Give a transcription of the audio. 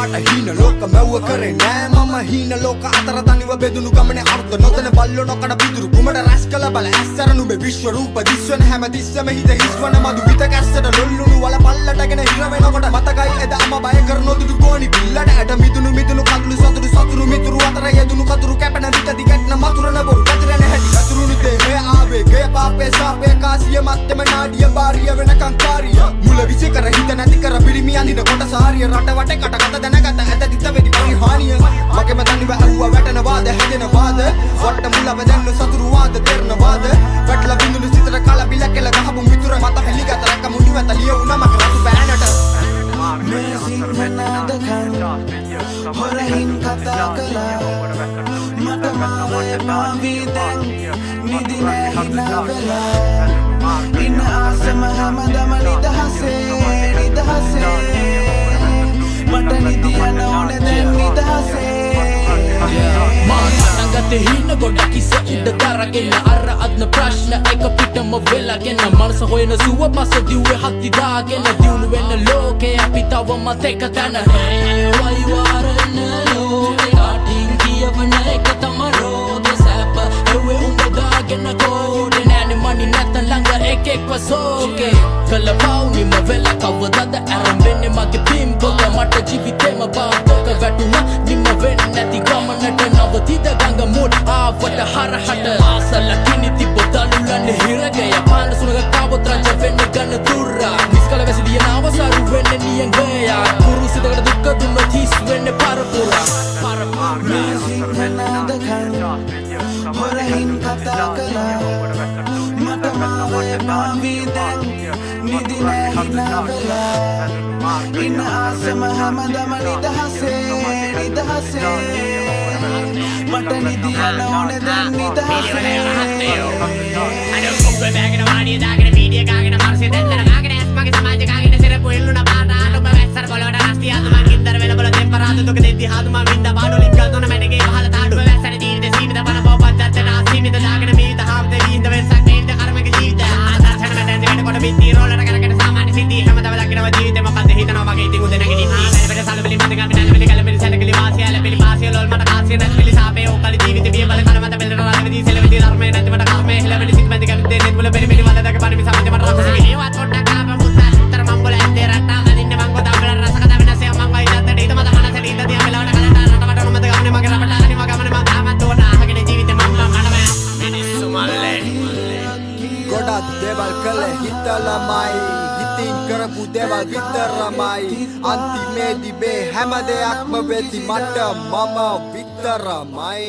මට හීන ලෝක මැව්ව කරේ නෑ මම හීන ලෝක අතර තනිව බෙදුණු ගමනේ අර්ථ නොදැන බල්ලෝ නොකඩ පිදුරු කුමට රැස් කළ බල ඇස්සර නුඹේ විශ්ව රූප දිස්වන හැම තිස්සම හිත හිස්වන මදු විත කැස්සට ලොල්ලුණු වල පල්ලටගෙන හිර වෙනකොට මතකයි එදා අම බය කර නොදුටු ගෝණි පිල්ලට ඇට මිදුණු කඳුළු සතුරු සතුරු මිතුරු අතර යෙදුණු කතුරු කැපෙන විත දිගටන මතුරන බොරු කතරන හැටි කතුරුනු තේ මේ ආවේගය පාපේ සාපේ කාසිය මත්තම නාඩිය බාරිය වෙනකං කාරිය මුල විසි කර හිත නැති කර පිරිමි අඳින කොට සාරිය රට වටේ කට කත දැනගත ඇත තිත වෙදි පරිහානිය මගේම තනිව ඇව්වා වැටෙන වාද හැදෙන වාද වට මුලව දැන්න සතුරු වාද දෙරන වාද වැටලා බිඳුණු සිතට කල බිල කෙල ගහපු මිතුර මත හෙලිගත රැක මුඩි වැත ලියුණා මක රතු බෑනට හොරහින් කතා කළා මට මාවේ පාවී දැන් නිදි නෑ හිනා වෙලා ඉන්න ආසම හැමදම නිදහසේ මට නිදියන්න ඕනේ දැන් නිදහසේ ගතේ හින ගොඩක් කිස ඉඩ දරගෙන අර අද්න ප්‍රශ්න එක පිටම වෙලාගෙන මනස හොයන සුව පස දිව්වේ හත්ති දාගෙන දියුණු වෙන ලෝකේ අපි තවම තෙක තැන වයි වාරන ලෝකේ කාටින් කියවන එක තම රෝද සැප එවේ උඹ දාගෙන කෝඩේ නෑනේ මනි නැත්තන් ළඟ එකෙක්ව සෝකේ කළ පවුනිම වෙලා කවදද ඇරඹෙන්නේ මගේ පිම් පොත මට ජීවිතේම පාපක වැටුණා නිම වෙන්නේ නැති ගමනට නවතිද ගඟ මුල් ආවට හරහට ආසල කිනි තිබ්බ දලුලන්නේ හිරගය පාන සුනග කවොත් රජ වෙන්න ගන්න දුරා නිස්කල වැසිලිය නාව සරු වෙන්නේ නියන් ගයා කුරුසිතකට දුක්ක දුන්නොත් හිස් වෙන්නේ පරපුරා හොරහින් කතා කළා මට මාවේ පාවී දැන් නිදි නෑ හිනා වෙලා ඉන්න ආසම හැමදම නිදහසේ මට නිදියන්න ඕනේ දැන් නිදහසේ අර බෑගෙන වාඩිය දාගෙන මීඩිය කාගෙන මර්සිය දැන්තර කාගෙන ඇස් මගේ සමාජ කාගෙන සිරපු එල්ලුණ පාටාට ඔබ වැස්සර පොළොවට රස්තිය අතුමා කින්දර වෙල බල දෙපරාද දුක දෙද්දි හාදුමා වින්ද පාඩු ලික්කල් තොන මැඩගේ පහල තාඩු වැස්සර ජීවිත සීමිත බන පොපත්තට නාසීමිත දාගෙන මීත හාවද වීඳ වෙනසක් නේද කර්මක ජීවිත ආදර්ශන මැදෙන් වෙනකොට බිත්ති රෝලට කරගෙන සාමාන්‍ය සිද්ධි හැමදාම දකිනවා ජීවිතේ මොකද්ද හිතනවා මගේ ඉතින් උදේ නැගිටින්න වැඩ සල්පලි මත ගන්න පිටල් කලපලි සැලකලි වාසිය ලැපලි පාසිය ලොල් මට කාසිය නැත්පලි සාපේ ඕකලි ජීවිත බිය බල කර මත බෙල්ලට රාලවදී සෙලවදී ධර්මේ නැති මට කර්මේ හෙලවලි සිත් බැඳ කැමති දෙන්නේ මුල පෙරි වල දක පරිමි සමජ මට රස ඒවත් පොඩ්ඩක් ආප මුත්තර උත්තර මම් බල ඇත්තේ රට්ටා අදින්න මං ගොඩක් බල රස කත වෙනසේ මං වයි නැත්තේ ඊට මත මනස ලීත දිය වෙලවට කලට රට මට නොමත ගමනේ මගේ රට අනිම ගමනේ මං තාමත් ඕන අහගෙන ජීවිතේ මම මඩම මිනිස්සු මල්ලේ ගොඩක් දේවල් කළේ හිතලමයි හිතින් කරපු දේවල් විතරමයි අන්තිමේදී මේ හැම දෙයක්ම වෙති මට මම විතරමයි